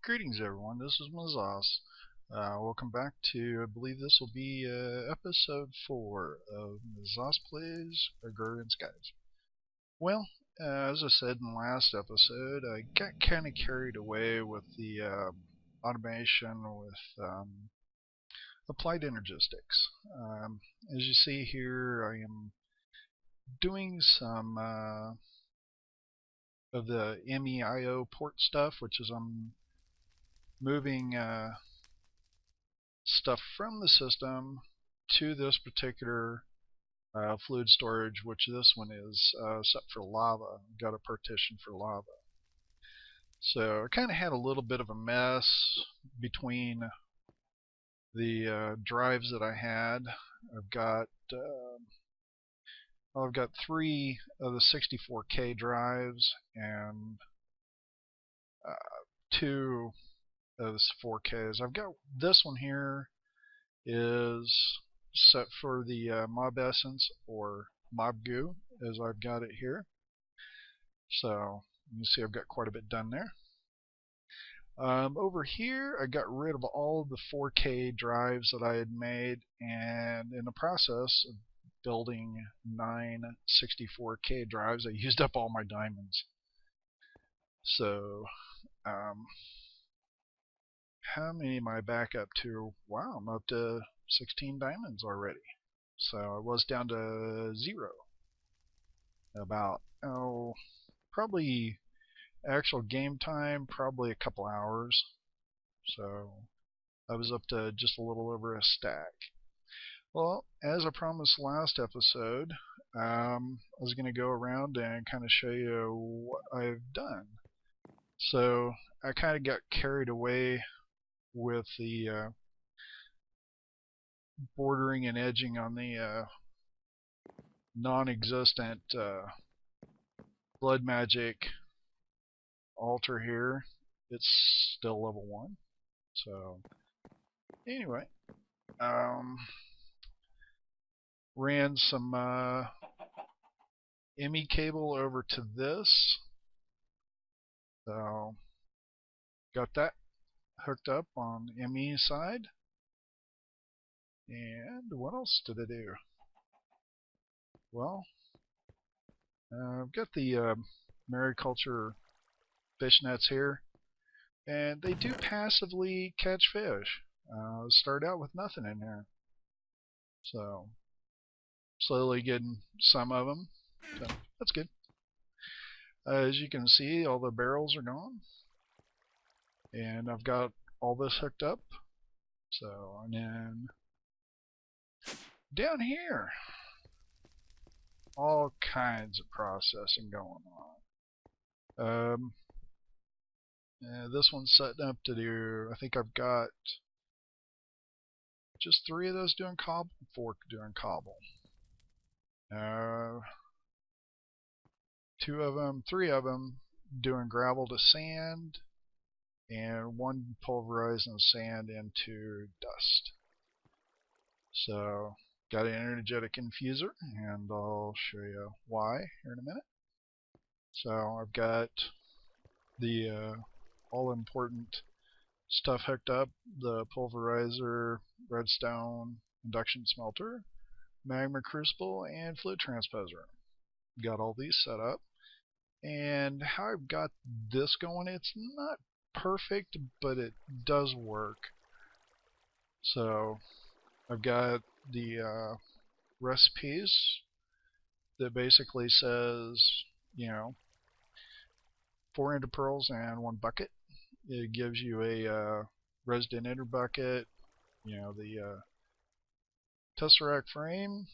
Greetings everyone, this is Mazahs. Welcome back to, I believe this will be episode 4 of Mazahs Plays Agrarian Skies. Well, as I said in the last episode, I got kind of carried away with the automation with Applied Energistics. As you see here, I am doing some of the MEIO port stuff, which is I'm moving stuff from the system to this particular fluid storage, which this one is set for lava. Got a partition for lava. So I kind of had a little bit of a mess between the drives that I had. I've got 3 of the 64K drives and 2 of the 4Ks. I've got this one here is set for the mob essence or mob goo, as I've got it here. So you can see I've got quite a bit done there. Over here I got rid of all of the 4K drives that I had made, and in the process of building 9 64K drives I used up all my diamonds. So how many am I back up to? Wow, I'm up to 16 diamonds already. So I was down to 0. About, probably actual game time, probably a couple hours. So I was up to just a little over a stack. Well, as I promised last episode, I was going to go around and kind of show you what I've done. So I kind of got carried away with the bordering and edging on the non-existent blood magic altar here. It's still level 1. So anyway, ran some ME cable over to this. So got that hooked up on ME side. And what else did I do? Well, I've got the mariculture fish nets here, and they do passively catch fish. Start out with nothing in there, so slowly getting some of them, so that's good. As you can see, all the barrels are gone, and I've got all this hooked up. So, and then down here, all kinds of processing going on. This one's setting up to do, I think I've got just 3 of those doing cobble, 4 doing cobble. 3 of them doing gravel to sand, and 1 pulverizing sand into dust. So got an energetic infuser, and I'll show you why here in a minute. So I've got the all-important stuff hooked up: the pulverizer, redstone, induction smelter, magma crucible, and fluid transposer. Got all these set up. And how I've got this going, it's not perfect, but it does work. So I've got the recipes that basically says, 4 ender pearls and 1 bucket. It gives you a resident ender bucket, the tesseract frame,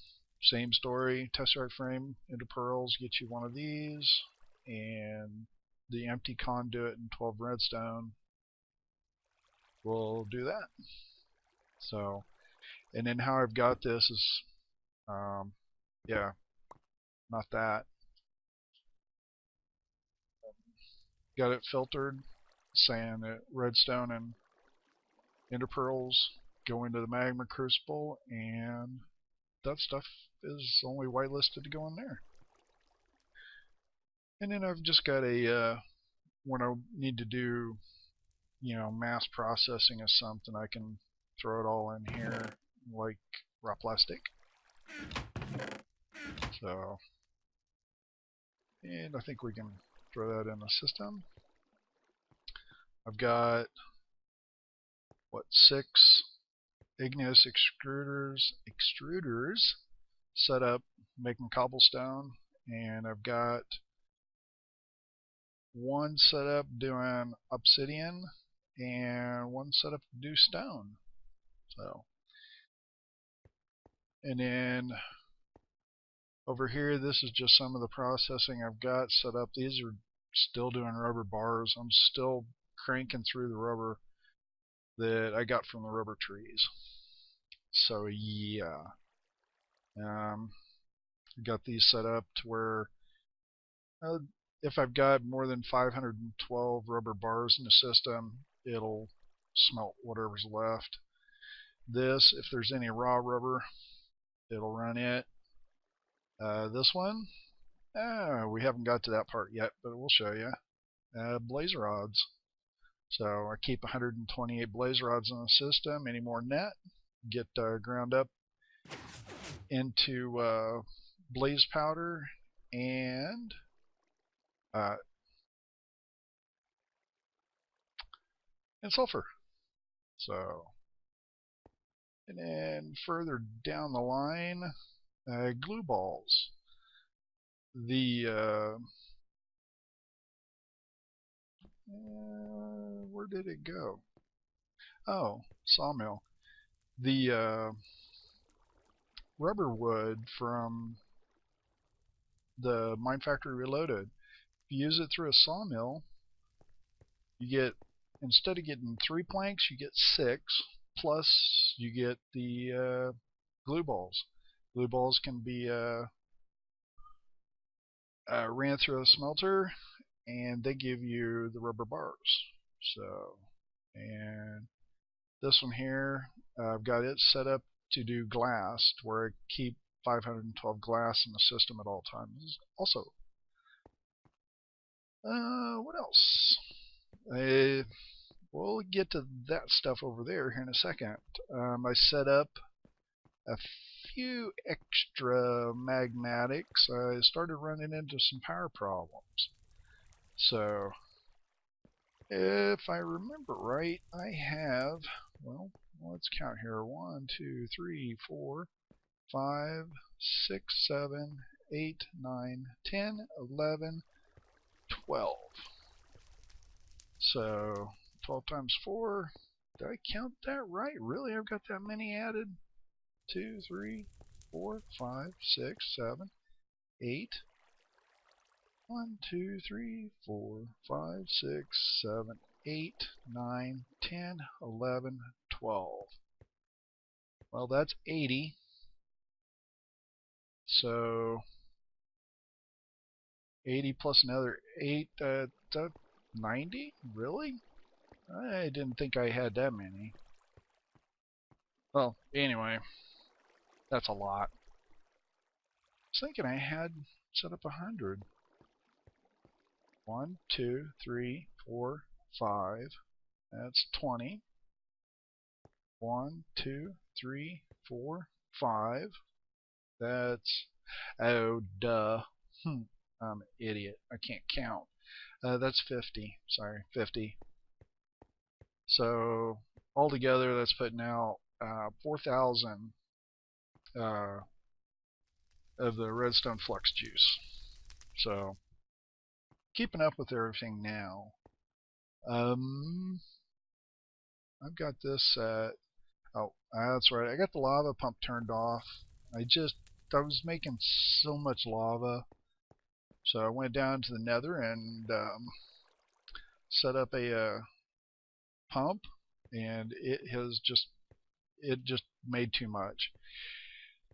same story. Tesseract frame, ender pearls, get you 1 of these, and the empty conduit and 12 redstone will do that. So, and then how I've got this is, yeah, not that. Got it filtered, saying that redstone and ender pearls go into the magma crucible, and that stuff is only whitelisted to go in there. And then I've just got a when I need to do mass processing is something, I can throw it all in here like raw plastic. So, and I think we can throw that in the system. I've got, what, 6 igneous extruders set up making cobblestone, and I've got 1 set up doing obsidian and 1 set up to do stone. So, and then over here, this is just some of the processing I've got set up. These are still doing rubber bars. I'm still cranking through the rubber that I got from the rubber trees. So yeah, got these set up to where if I've got more than 512 rubber bars in the system, it'll smelt whatever's left. This, if there's any raw rubber, it'll run it. This one, we haven't got to that part yet, but we'll show you. Blaze rods. So I keep 128 blaze rods in the system. Any more than that, get ground up into blaze powder and sulfur. So, and then further down the line, glue balls. The where did it go? Oh, sawmill. The rubber wood from the Mine Factory Reloaded. If you use it through a sawmill, you get, instead of getting 3 planks, you get 6, plus you get the glue balls. Glue balls can be ran through a smelter, and they give you the rubber bars. So, and this one here, I've got it set up to do glass, where I keep 512 glass in the system at all times. Also, what else? We'll get to that stuff over there here in a second. I set up a few extra magmatics. I started running into some power problems. So, if I remember right, I have, well, let's count here. 1, 2, 3, 4, 5, 6, 7, 8, 9, 10, 11, 12. So 12 times 4. Did I count that right? Really? I've got that many added? 2, 3, 4, 5, 6, 7, 8. 1, 2, 3, 4, 5, 6, 7, 8, 9, 10, 11, 12. Well, that's 80. So 80 plus another 8, 90? Really? I didn't think I had that many. Well, anyway, that's a lot. I was thinking I had set up 100. 1, 2, 3, 4, 5. That's 20. 1, 2, 3, 4, 5. That's, oh, duh. I'm an idiot. I can't count. That's 50. Sorry, 50. So altogether, that's putting out 4,000 of the redstone flux juice. So keeping up with everything now. I've got this at, oh, that's right. I got the lava pump turned off. I was making so much lava. So I went down to the nether and set up a pump, and it just made too much.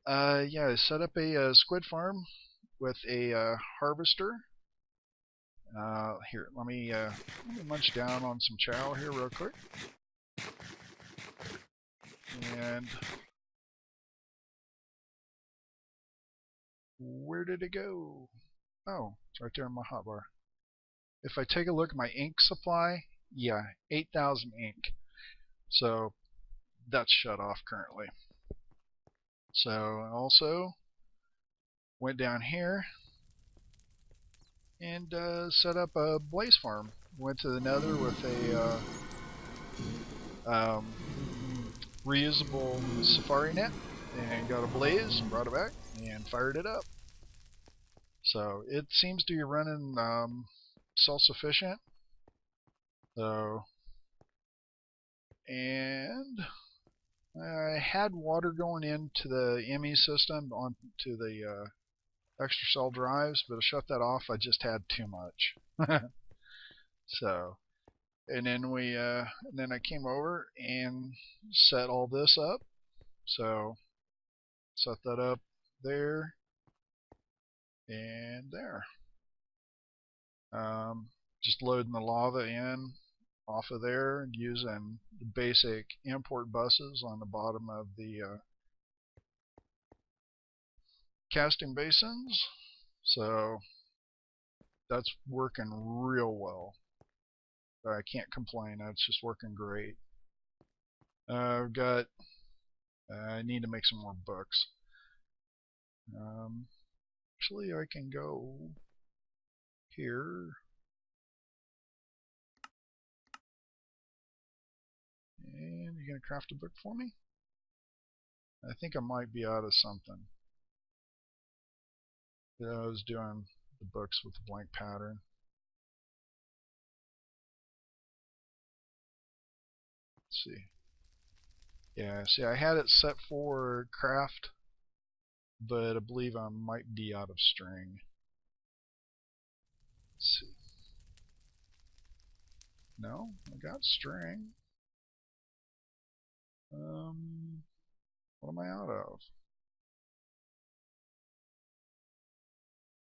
Yeah, I set up a squid farm with a harvester. Here, let me munch down on some chow here real quick. And where did it go? Oh, it's right there in my hotbar. If I take a look at my ink supply, yeah, 8,000 ink. So that's shut off currently. So also went down here and set up a blaze farm. Went to the nether with a reusable safari net and got a blaze and brought it back and fired it up. So it seems to be running self-sufficient. So, and I had water going into the ME system onto the extra cell drives, but I shut that off. I just had too much. So, and then I came over and set all this up. So, set that up there and there. Just loading the lava in off of there using the basic import buses on the bottom of the casting basins. So that's working real well. I can't complain. It's just working great. I've got. I need to make some more books. Actually, I can go here. And you're going to craft a book for me? I think I might be out of something. Yeah, I was doing the books with the blank pattern. Let's see. Yeah, see, I had it set for craft, but I believe I might be out of string. Let's see. No, I got string. What am I out of?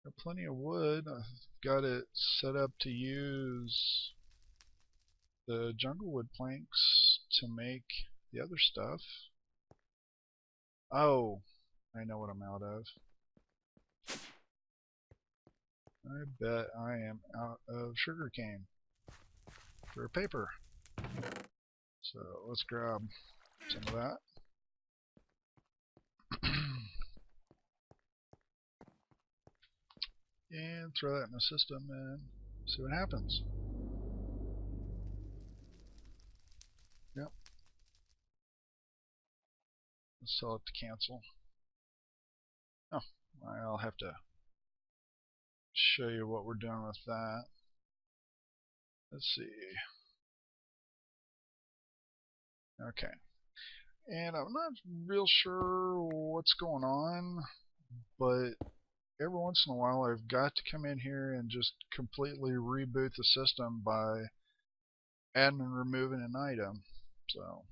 Got plenty of wood. I've got it set up to use the jungle wood planks to make the other stuff. Oh, I know what I'm out of. I bet I am out of sugarcane for paper. So let's grab some of that. And throw that in the system and see what happens. Yep. Let's tell it to cancel. Oh, I'll have to show you what we're doing with that. Let's see. Okay. And I'm not real sure what's going on, but every once in a while I've got to come in here and just completely reboot the system by adding and removing an item. So,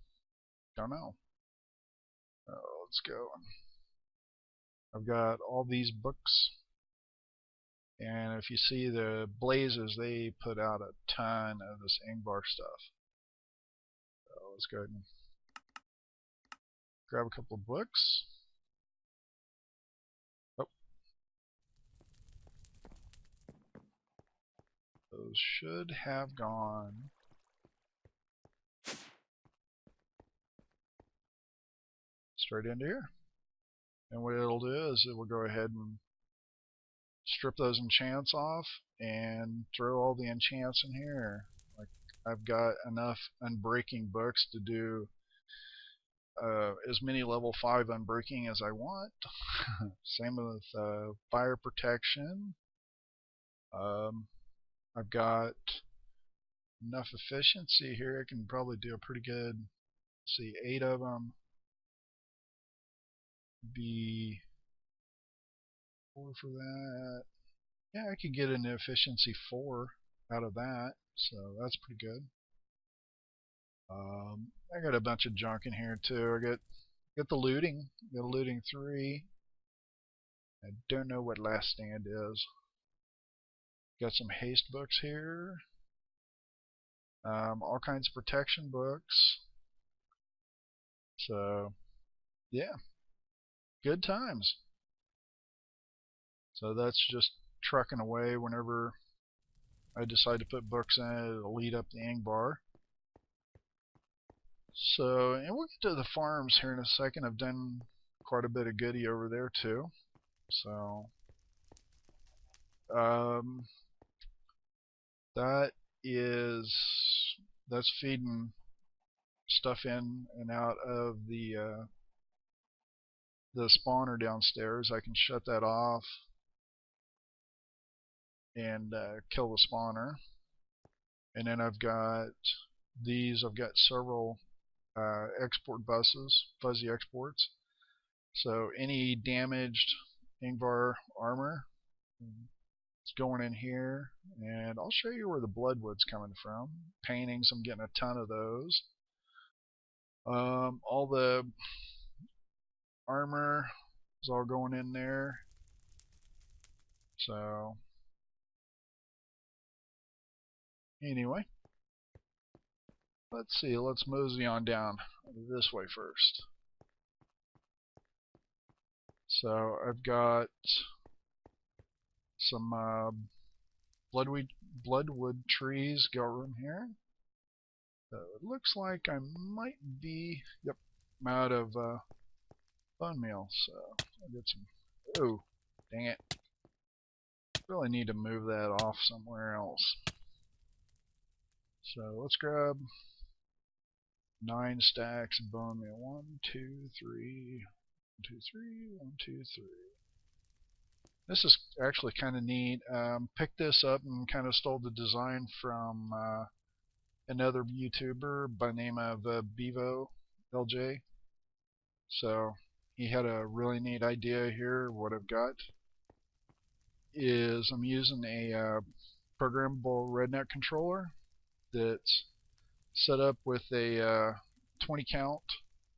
don't know. Let's go. I've got all these books, and if you see the blazes, they put out a ton of this Ingvar stuff. So let's go ahead and grab a couple of books. Oh. Those should have gone. Straight into here. And what it'll do is it will go ahead and strip those enchants off and throw all the enchants in here. Like, I've got enough unbreaking books to do as many level 5 unbreaking as I want. Same with fire protection. I've got enough efficiency here. I can probably do a pretty good, let's see, 8 of them. Be 4 for that. Yeah, I could get an efficiency 4 out of that, so that's pretty good. I got a bunch of junk in here too. I got the looting. Got a looting 3. I don't know what last stand is. Got some haste books here. All kinds of protection books. So, yeah, good times. So that's just trucking away whenever I decide to put books in it, it'll lead up the ing bar. So, and we'll get to the farms here in a second. I've done quite a bit of goodie over there too. So, that is, that's feeding stuff in and out of the spawner downstairs. I can shut that off and kill the spawner. And then I've got these. I've got several export buses, fuzzy exports. So any damaged Ingvar armor is going in here, and I'll show you where the bloodwood's coming from. Paintings, I'm getting a ton of those. All the armor is all going in there. So anyway, let's see, let's mosey on down this way first. So I've got some bloodwood trees going here. So it looks like I might be, yep, I'm out of bone meal, so I'll get some, oh, dang it. Really need to move that off somewhere else. So let's grab 9 stacks of bone meal. 1, 2, 3, 1, 2, 3, 1, 2, 3. This is actually kind of neat. Picked this up and kind of stole the design from another YouTuber by the name of Bevo LJ. So he had a really neat idea here. What I've got is I'm using a programmable RedNet controller that's set up with a 20 count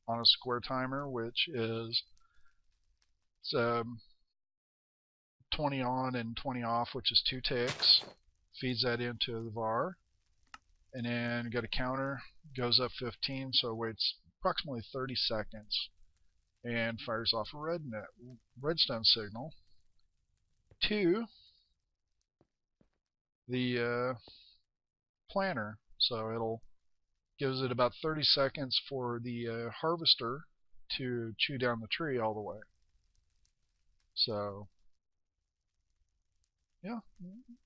on a square timer, which is 20 on and 20 off, which is 2 ticks. Feeds that into the VAR, and then got a counter, goes up 15, so it waits approximately 30 seconds and fires off a redstone signal to the planter. So it'll gives it about 30 seconds for the harvester to chew down the tree all the way. So yeah,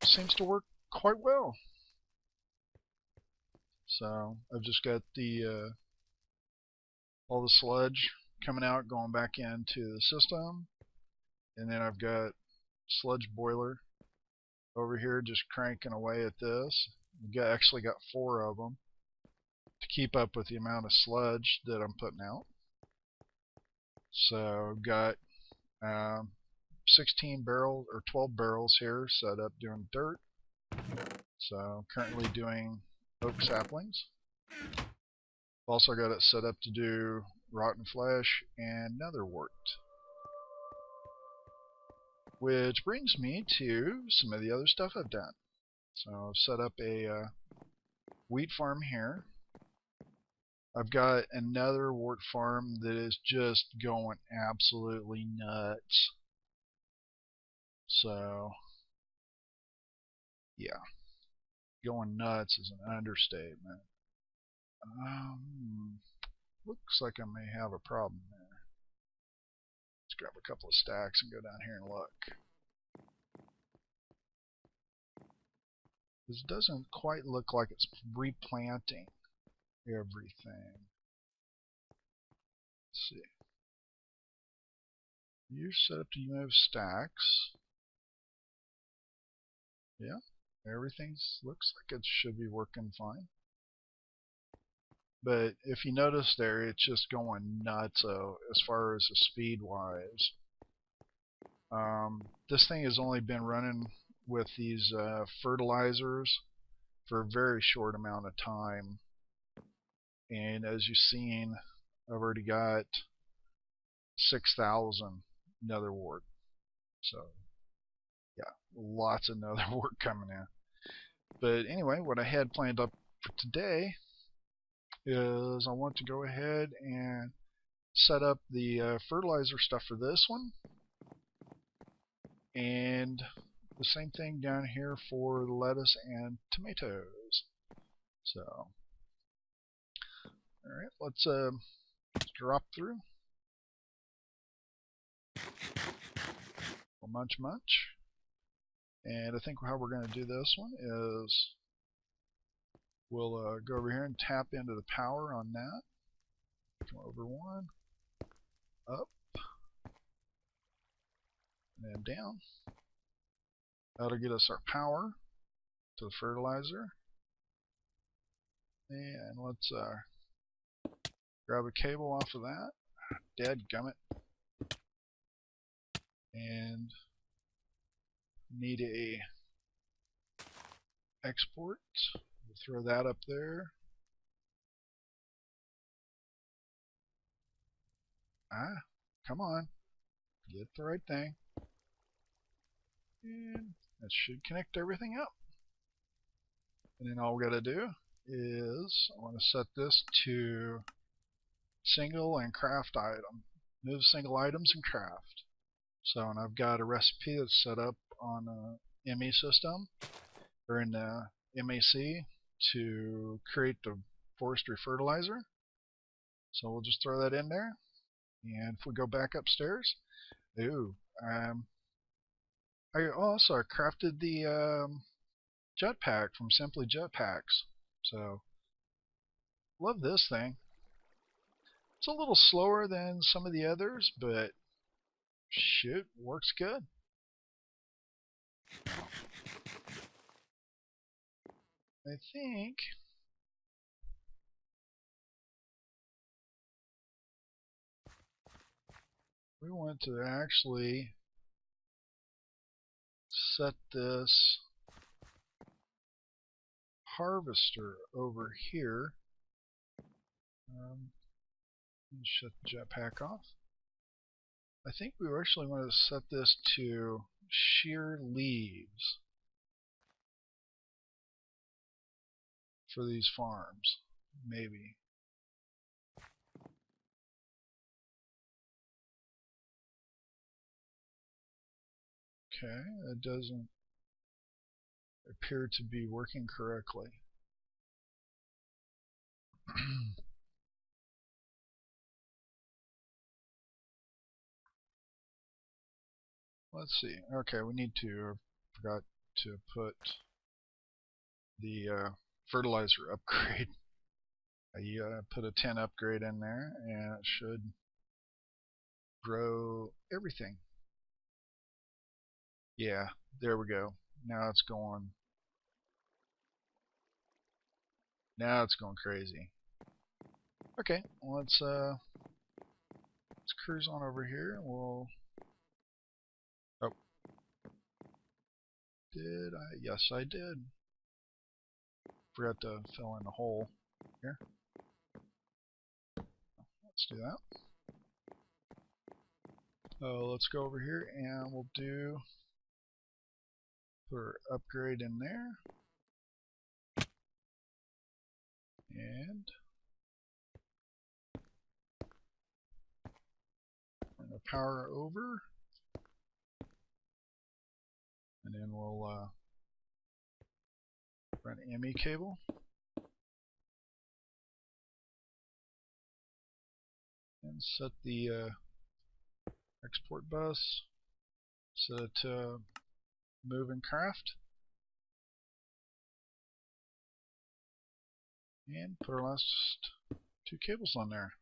seems to work quite well. So I've just got the all the sludge coming out, going back into the system, and then I've got sludge boiler over here just cranking away at this. We've actually got 4 of them to keep up with the amount of sludge that I'm putting out. So I've got 16 barrels or 12 barrels here set up doing dirt. So currently doing oak saplings. Also got it set up to do rotten flesh and netherwort. Which brings me to some of the other stuff I've done. So I've set up a wheat farm here. I've got another wort farm that is just going absolutely nuts. So yeah, going nuts is an understatement. Looks like I may have a problem there. Let's grab a couple of stacks and go down here and look. This doesn't quite look like it's replanting everything. Let's see. You're set up to move stacks. Yeah, everything looks like it should be working fine. But if you notice there, it's just going nuts as far as the speed wise. This thing has only been running with these fertilizers for a very short amount of time. And as you've seen, I've already got 6,000 netherwort. So yeah, lots of netherwort coming in. But anyway, what I had planned up for today is I want to go ahead and set up the fertilizer stuff for this one, and the same thing down here for the lettuce and tomatoes. So, all right, let's drop through. We'll munch. And I think how we're going to do this one is we'll go over here and tap into the power on that. Come over one, up, and then down. That'll get us our power to the fertilizer. And let's grab a cable off of that. Dadgummit. And need a export. We'll throw that up there. Come on. Get the right thing. And that should connect everything up. And then all we got to do is I want to set this to single and craft item. Move single items and craft. So, and I've got a recipe that's set up on a ME system, or in the MAC, to create the forestry fertilizer. So we'll just throw that in there. And if we go back upstairs, I also crafted the jetpack from Simply Jetpacks. So, love this thing. It's a little slower than some of the others, but shoot, works good. I think we want to actually set this harvester over here. Shut the jetpack off. I think we actually want to set this to shear leaves for these farms, maybe. Okay, that doesn't appear to be working correctly. Let's see. Okay, we need to, forgot to put the fertilizer upgrade. I put a 10 upgrade in there, and it should grow everything. Yeah, there we go. Now it's going. Now it's going crazy. Okay, well, let's cruise on over here. We'll. Oh, did I? Yes, I did. Forgot to fill in the hole here. Let's do that. Let's go over here and we'll do put our upgrade in there. And bring the power over. And then we'll run ME cable. And set the export bus. Set it to move and craft. And put our last 2 cables on there.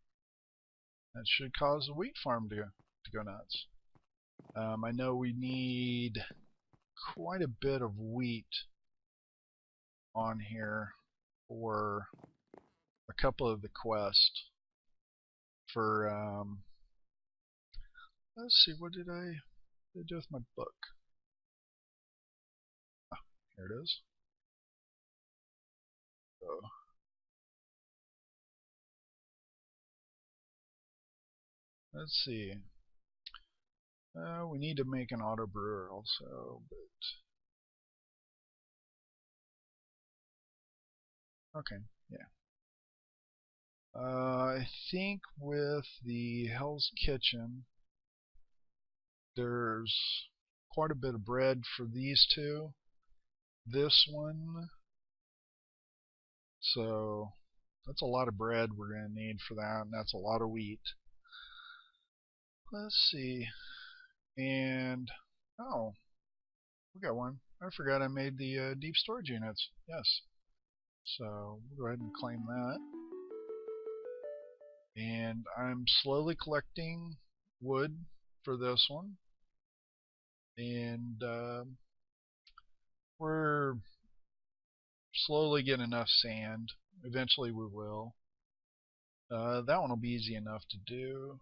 That should cause the wheat farm to go nuts. I know we need quite a bit of wheat on here for a couple of the quests. For let's see, what did I do with my book? Ah, here it is. So, let's see. We need to make an auto brewer also, but okay, yeah. I think with the Hell's Kitchen, there's quite a bit of bread for these two. This one, so that's a lot of bread we're going to need for that, and that's a lot of wheat. Let's see. And, oh, we got one. I forgot I made the deep storage units. Yes. So we'll go ahead and claim that. And I'm slowly collecting wood for this one. And we're slowly getting enough sand. Eventually we will. That one will be easy enough to do.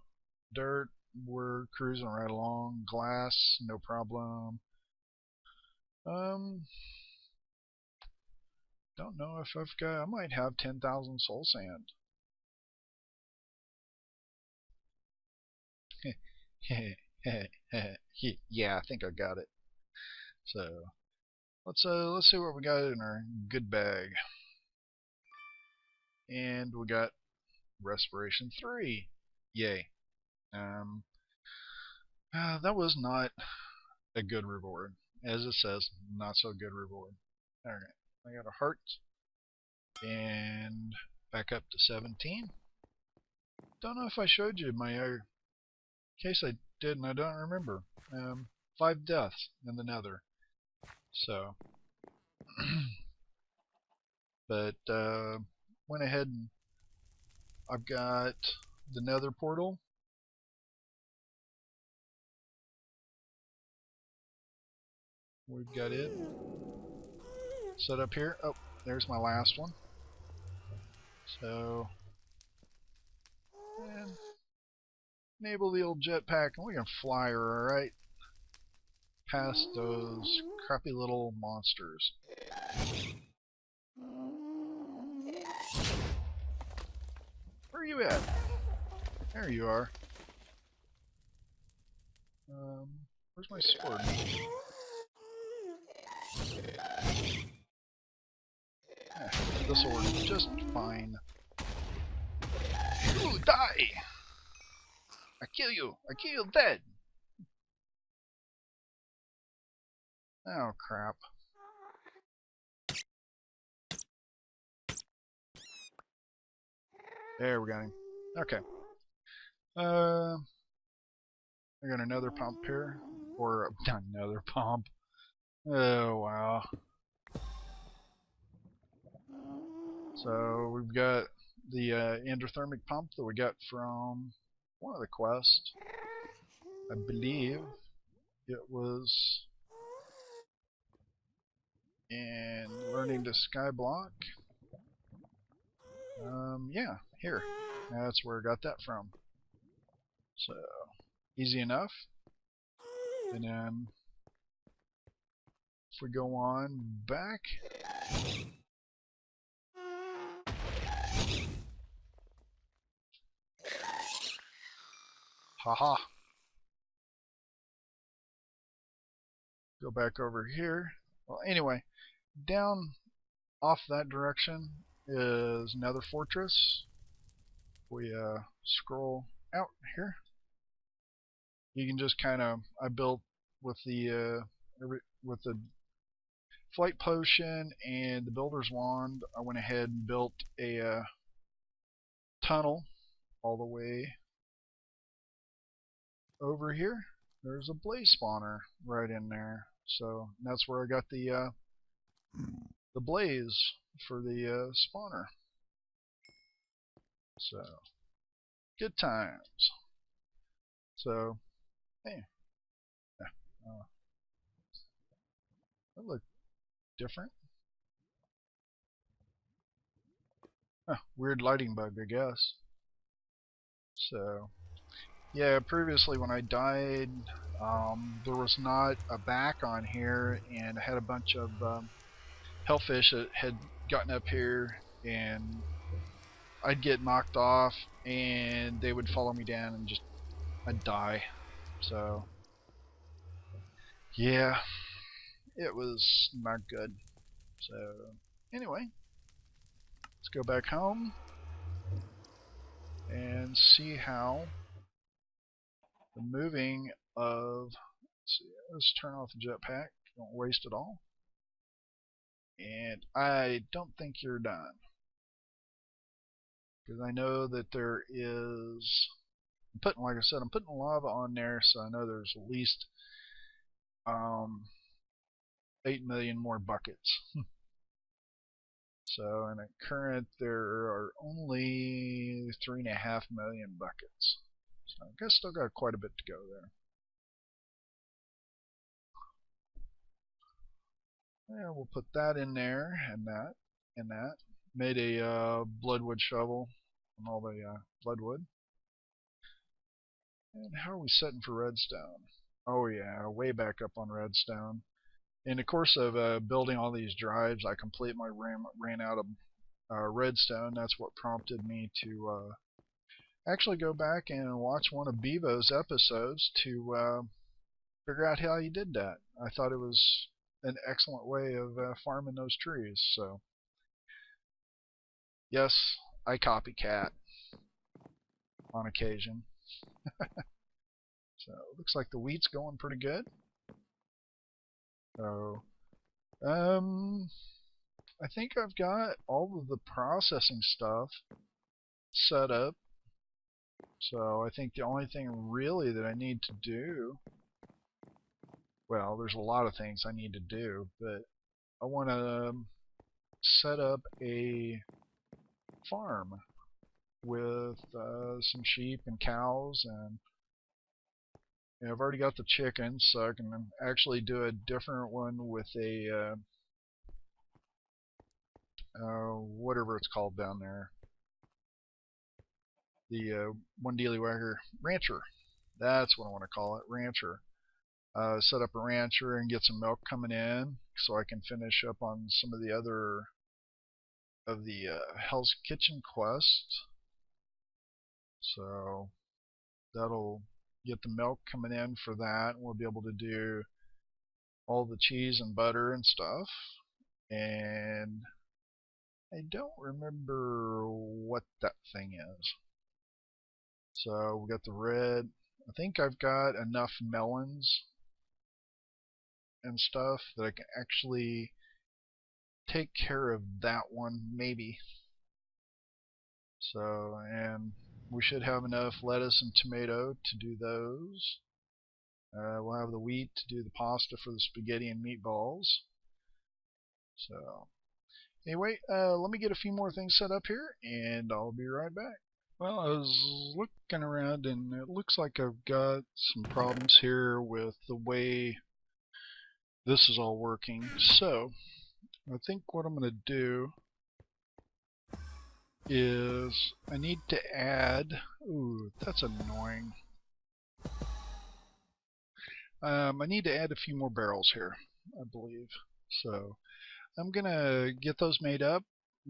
Dirt, we're cruising right along. Glass, no problem. Don't know if I've got. I might have 10,000 soul sand. Yeah, I think I got it. So let's see what we got in our good bag. And we got respiration 3. Yay. That was not a good reward. As it says, not so good reward. Alright, I got a heart. And back up to 17. Don't know if I showed you my, in case I did and I don't remember. 5 deaths in the nether. So, but went ahead and I've got the nether portal. We've got it set up here. Oh, there's my last one. So, and enable the old jetpack, and we can fly her, alright? Past those crappy little monsters. Where are you at? There you are. Where's my sword? This will work just fine. Ooh, die! I kill you! I kill you dead! Oh, crap. There, we got him. Okay. I got another pump here. Or, not another pump. Oh, wow. So, we've got the endothermic pump that we got from one of the quests. I believe it was in learning to skyblock. Yeah, here. That's where I got that from. So, easy enough. And then, if we go on back, haha. Go back over here. Well, anyway, down off that direction is another fortress. We scroll out here. You can just kind of, I built with the flight potion and the builder's wand. I went ahead and built a tunnel all the way over here. There's a blaze spawner right in there, so that's where I got the blaze for the spawner. So good times. So hey, that looked different. Weird lighting bug, I guess. So yeah, previously when I died, there was not a back on here, and I had a bunch of hellfish that had gotten up here, and I'd get knocked off, and they would follow me down, and I'd die. So yeah, it was not good. So anyway, let's go back home and see how the moving of see, let's turn off the jetpack. Don't waste it all. And I don't think you're done, because I know that there is. Like I said, I'm putting lava on there, so I know there's at least 8 million more buckets. So in a current, there are only 3.5 million buckets. So I guess still got quite a bit to go there. Yeah, we'll put that in there, and that, and that. Made a bloodwood shovel and all the bloodwood. And how are we setting for redstone? Oh yeah, way back up on redstone. In the course of building all these drives, I completely ran out of redstone. That's what prompted me to actually go back and watch one of Bevo's episodes to figure out how he did that. I thought it was an excellent way of farming those trees. So yes, I copycat on occasion. So it looks like the wheat's going pretty good. So I think I've got all of the processing stuff set up. So I think the only thing really that I need to do, well, there's a lot of things I need to do, but I want to set up a farm with some sheep and cows, and I've already got the chickens, so I can actually do a different one with a whatever it's called down there. The one dealy whacker rancher. That's what I want to call it, rancher. Set up a rancher and get some milk coming in, so I can finish up on some of the other of the Hell's Kitchen quests. So that'll get the milk coming in for that, and we'll be able to do all the cheese and butter and stuff. And I don't remember what that thing is. So we got the red. I think I've got enough melons and stuff that I can actually take care of that one, maybe. So, and we should have enough lettuce and tomato to do those. We'll have the wheat to do the pasta for the spaghetti and meatballs. So anyway, let me get a few more things set up here, and I'll be right back. Well, I was looking around, and it looks like I've got some problems here with the way this is all working. So I think what I'm going to do is I need to add, ooh, that's annoying. I need to add a few more barrels here, I believe. So I'm going to get those made up,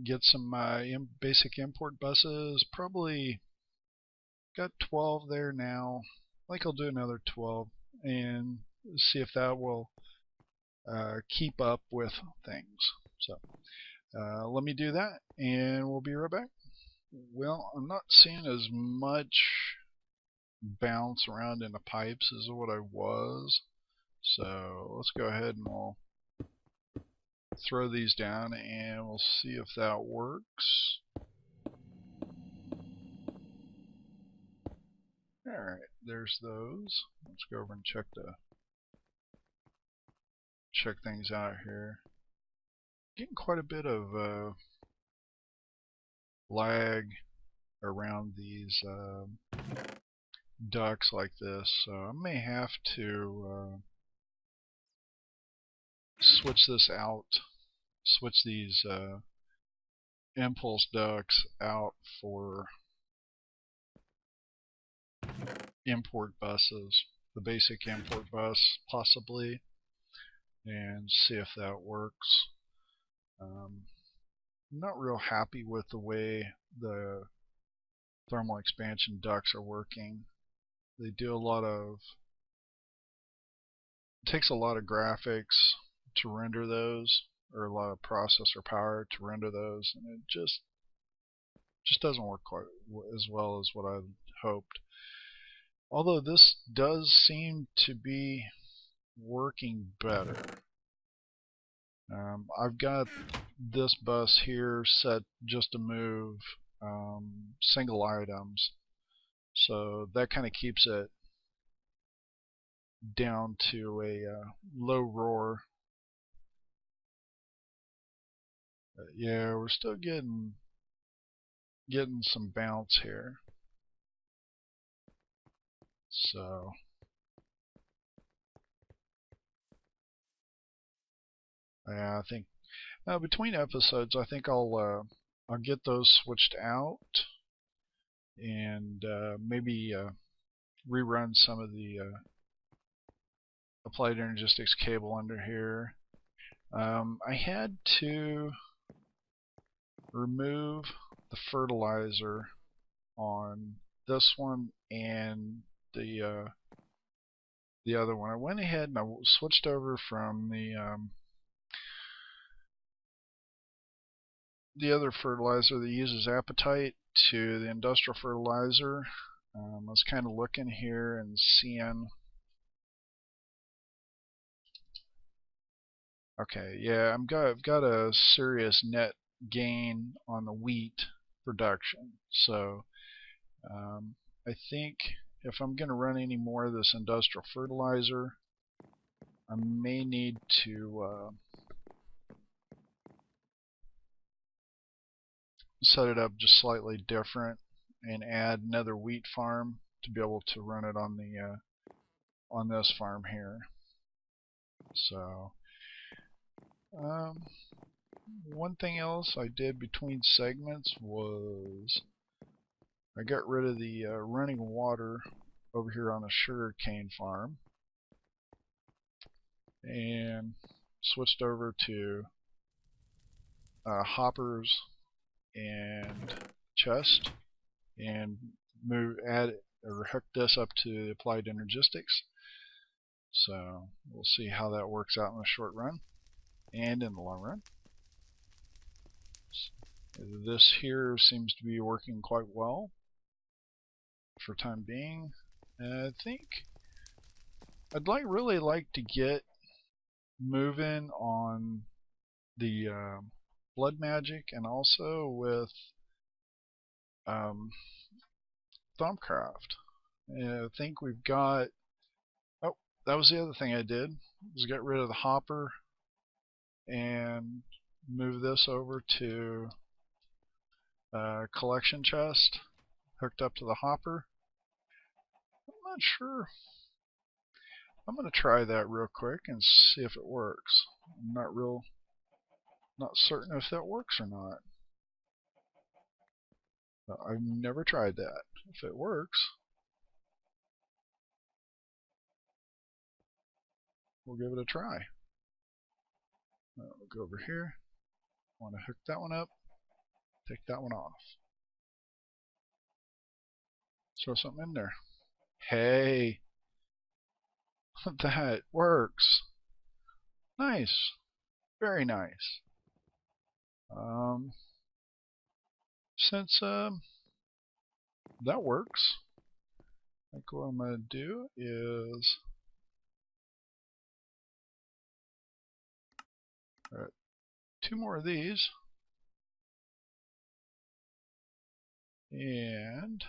get some basic import buses, probably got 12 there now. I think I'll do another 12 and see if that will keep up with things. So let me do that, and we'll be right back. Well, I'm not seeing as much bounce around in the pipes as what I was. So let's go ahead and we'll throw these down, and we'll see if that works. Alright, there's those. Let's go over and check things out here. Getting quite a bit of lag around these ducts like this, so I may have to switch this out, switch these impulse ducts out for import buses, the basic import bus possibly, and see if that works. I'm not real happy with the way the thermal expansion ducts are working. They do a lot of, it takes a lot of graphics to render those, or a lot of processor power to render those, and it just doesn't work quite as well as what I hoped. Although this does seem to be working better. I've got this bus here set just to move single items, so that kind of keeps it down to a low roar. But yeah, we're still getting some bounce here. So yeah, I think between episodes, I think I'll get those switched out and maybe rerun some of the Applied Energistics cable under here. I had to remove the fertilizer on this one and the other one. I went ahead and I switched over from the other fertilizer that uses apatite to the industrial fertilizer. I was kind of looking here and seeing. Okay, yeah, I've got a serious net gain on the wheat production. So I think if I'm going to run any more of this industrial fertilizer, I may need to set it up just slightly different and add another wheat farm to be able to run it on the on this farm here. So one thing else I did between segments was I got rid of the running water over here on the sugarcane farm and switched over to hoppers and chest and hook this up to Applied Energistics. So we'll see how that works out in the short run and in the long run. This here seems to be working quite well for time being. I think I'd really like to get moving on the blood magic and also with Thumbcraft. I think we've got. Oh, that was the other thing I did. Was get rid of the hopper and move this over to collection chest hooked up to the hopper. I'm not sure. I'm going to try that real quick and see if it works. I'm not certain if that works or not. I've never tried that. If it works, we'll give it a try. We'll go over here. I want to hook that one up. Take that one off. Throw something in there. Hey, that works. Nice. Very nice. Since that works, I think what I'm going to do is two more of these and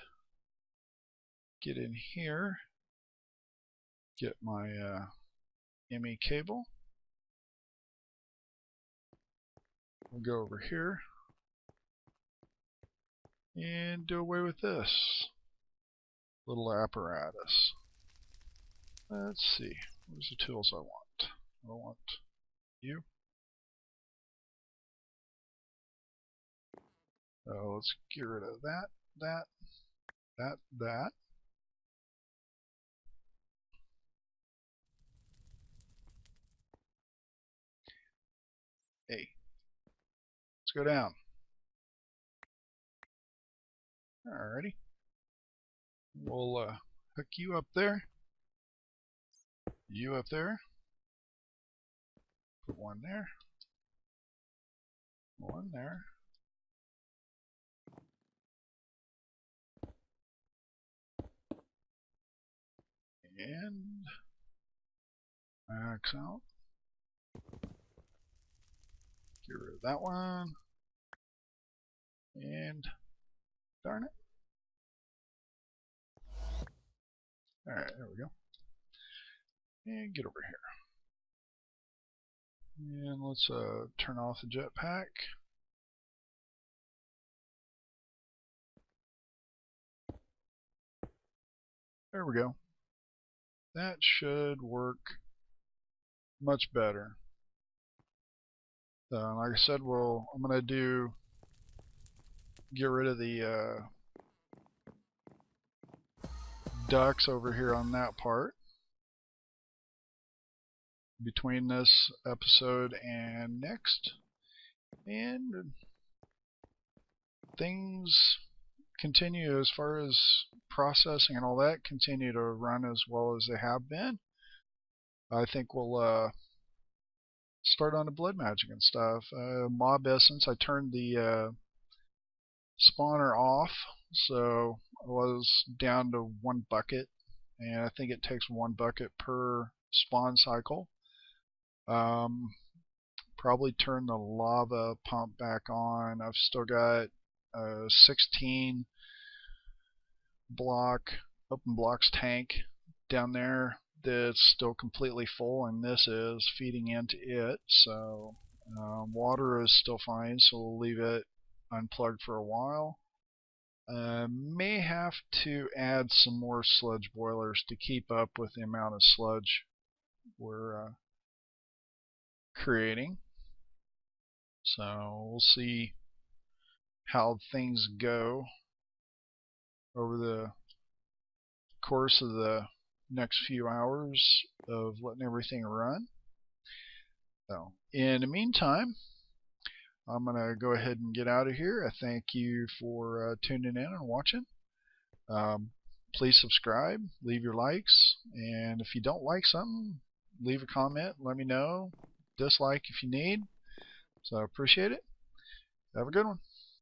get in here, get my ME cable. We'll go over here and do away with this little apparatus. Let's see, where's the tools I want? I want you. Let's get rid of that. Hey, let's go down. Alrighty. We'll hook you up there. You up there. Put one there. One there. And Max out. Get rid of that one. And darn it. Alright, there we go. And get over here. And let's turn off the jetpack. There we go. That should work much better. So, like I said, I'm going to get rid of the ducks over here on that part between this episode and next, and things continue as far as processing and all that continue to run as well as they have been. I think we'll start on the blood magic and stuff. Mob essence, I turned the spawner off, so I was down to 1 bucket, and I think it takes 1 bucket per spawn cycle. Probably turn the lava pump back on. I've still got a 16 block open blocks tank down there that's still completely full, and this is feeding into it. So water is still fine, so we'll leave it unplugged for a while. May have to add some more sludge boilers to keep up with the amount of sludge we're creating. So we'll see how things go over the course of the next few hours of letting everything run. So in the meantime, I'm going to go ahead and get out of here. I thank you for tuning in and watching. Please subscribe, leave your likes, and if you don't like something, leave a comment, let me know. Dislike if you need. So I appreciate it. Have a good one.